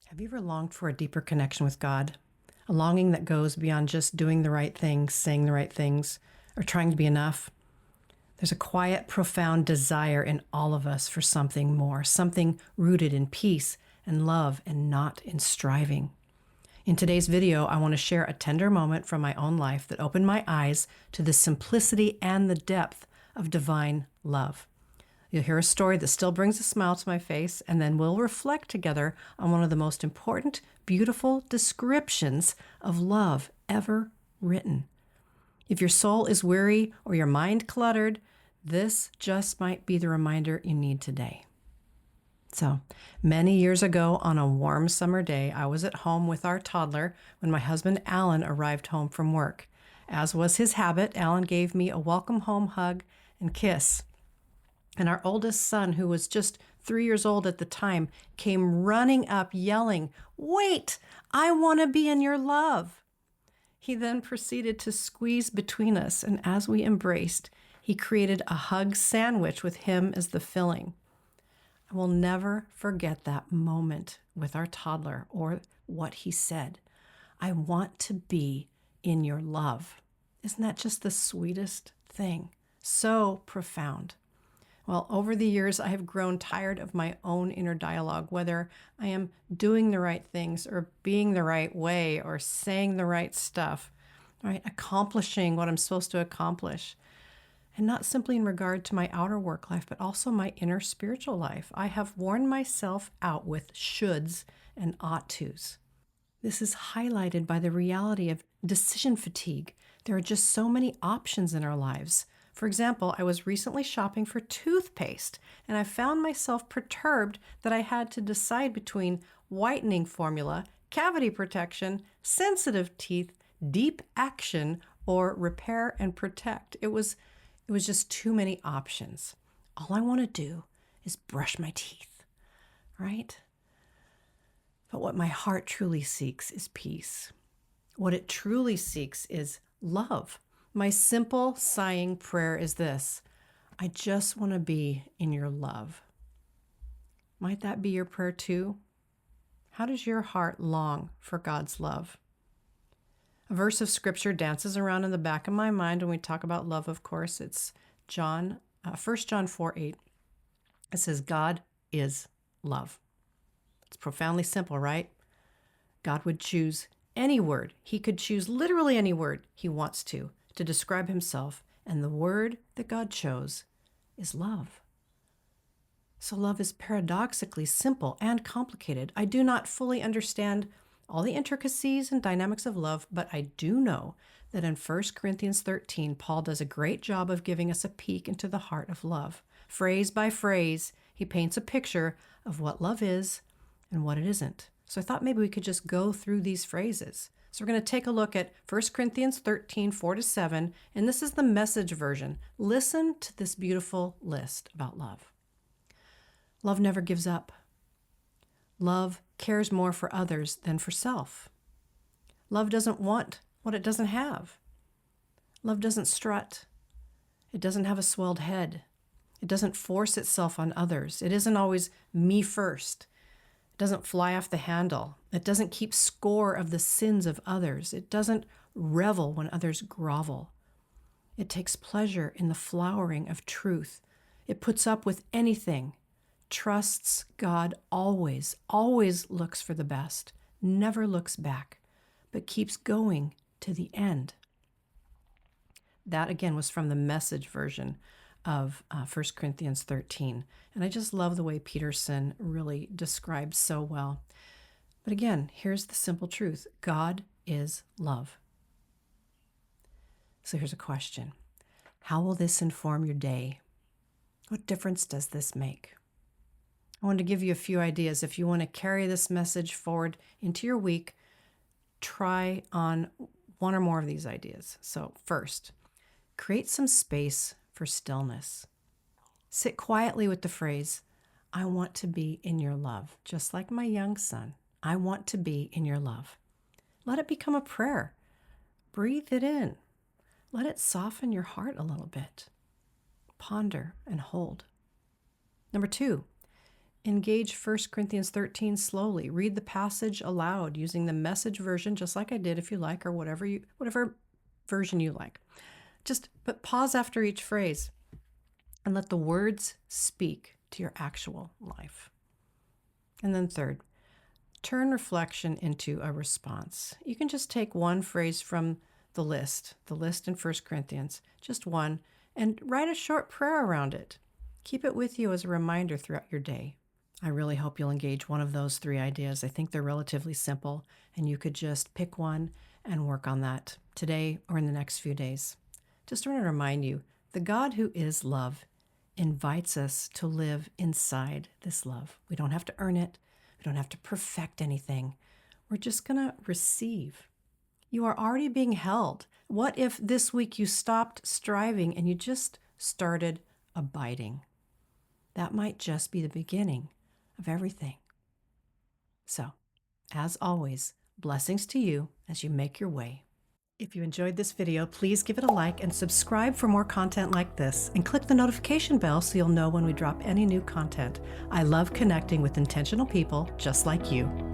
Have you ever longed for a deeper connection with God? A longing that goes beyond just doing the right things, saying the right things, or trying to be enough? There's a quiet, profound desire in all of us for something more, something rooted in peace and love and not in striving. In today's video, I want to share a tender moment from my own life that opened my eyes to the simplicity and the depth of divine love. You'll hear a story that still brings a smile to my face, and then we'll reflect together on one of the most important, beautiful descriptions of love ever written. If your soul is weary or your mind cluttered, this just might be the reminder you need today. So, many years ago on a warm summer day, I was at home with our toddler when my husband Alan arrived home from work. As was his habit, Alan gave me a welcome home hug and kiss. And our oldest son, who was just 3 years old at the time, came running up yelling, "Wait, I want to be in your love." He then proceeded to squeeze between us, and as we embraced, he created a hug sandwich with him as the filling. I will never forget that moment with our toddler or what he said. "I want to be in your love." Isn't that just the sweetest thing? So profound. Well, over the years, I have grown tired of my own inner dialogue, whether I am doing the right things or being the right way or saying the right stuff, right? Accomplishing what I'm supposed to accomplish. And not simply in regard to my outer work life, but also my inner spiritual life. I have worn myself out with shoulds and ought tos. This is highlighted by the reality of decision fatigue. There are just so many options in our lives. For example, I was recently shopping for toothpaste, and I found myself perturbed that I had to decide between whitening formula, cavity protection, sensitive teeth, deep action, or repair and protect. It was just too many options. All I want to do is brush my teeth, right? But what my heart truly seeks is peace. What it truly seeks is love. My simple, sighing prayer is this: I just want to be in your love. Might that be your prayer too? How does your heart long for God's love? A verse of scripture dances around in the back of my mind when we talk about love, of course. It's 1 John 4:8. It says, God is love. It's profoundly simple, right? God would choose any word. He could choose literally any word he wants to describe himself. And the word that God chose is love. So love is paradoxically simple and complicated. I do not fully understand all the intricacies and dynamics of love, but I do know that in 1 Corinthians 13, Paul does a great job of giving us a peek into the heart of love. Phrase by phrase, he paints a picture of what love is and what it isn't. So I thought maybe we could just go through these phrases. So we're going to take a look at 1 Corinthians 13, 4-7, and this is the Message version. Listen to this beautiful list about love. Love never gives up. Love cares more for others than for self. Love doesn't want what it doesn't have. Love doesn't strut. It doesn't have a swelled head. It doesn't force itself on others. It isn't always me first. It doesn't fly off the handle. It doesn't keep score of the sins of others. It doesn't revel when others grovel. It takes pleasure in the flowering of truth. It puts up with anything, trusts God always, always looks for the best, never looks back, but keeps going to the end. That again was from the Message version of 1 Corinthians 13. And I just love the way Peterson really describes so well. But again, here's the simple truth. God is love. So here's a question. How will this inform your day? What difference does this make? I want to give you a few ideas. If you want to carry this message forward into your week, try on one or more of these ideas. So first, create some space for stillness. Sit quietly with the phrase, I want to be in your love, just like my young son. I want to be in your love. Let it become a prayer. Breathe it in. Let it soften your heart a little bit. Ponder and hold. Number 2, Engage 1 Corinthians 13 slowly. Read the passage aloud using the Message version, just like I did if you like, or whatever version you like. But pause after each phrase and let the words speak to your actual life. And then third, turn reflection into a response. You can just take one phrase from the list in 1 Corinthians, just one, and write a short prayer around it. Keep it with you as a reminder throughout your day. I really hope you'll engage one of those 3 ideas. I think they're relatively simple, and you could just pick one and work on that today or in the next few days. Just want to remind you, the God who is love invites us to live inside this love. We don't have to earn it. We don't have to perfect anything. We're just going to receive. You are already being held. What if this week you stopped striving and you just started abiding? That might just be the beginning of everything. So, as always, blessings to you as you make your way. If you enjoyed this video, please give it a like and subscribe for more content like this, and click the notification bell so you'll know when we drop any new content. I love connecting with intentional people just like you.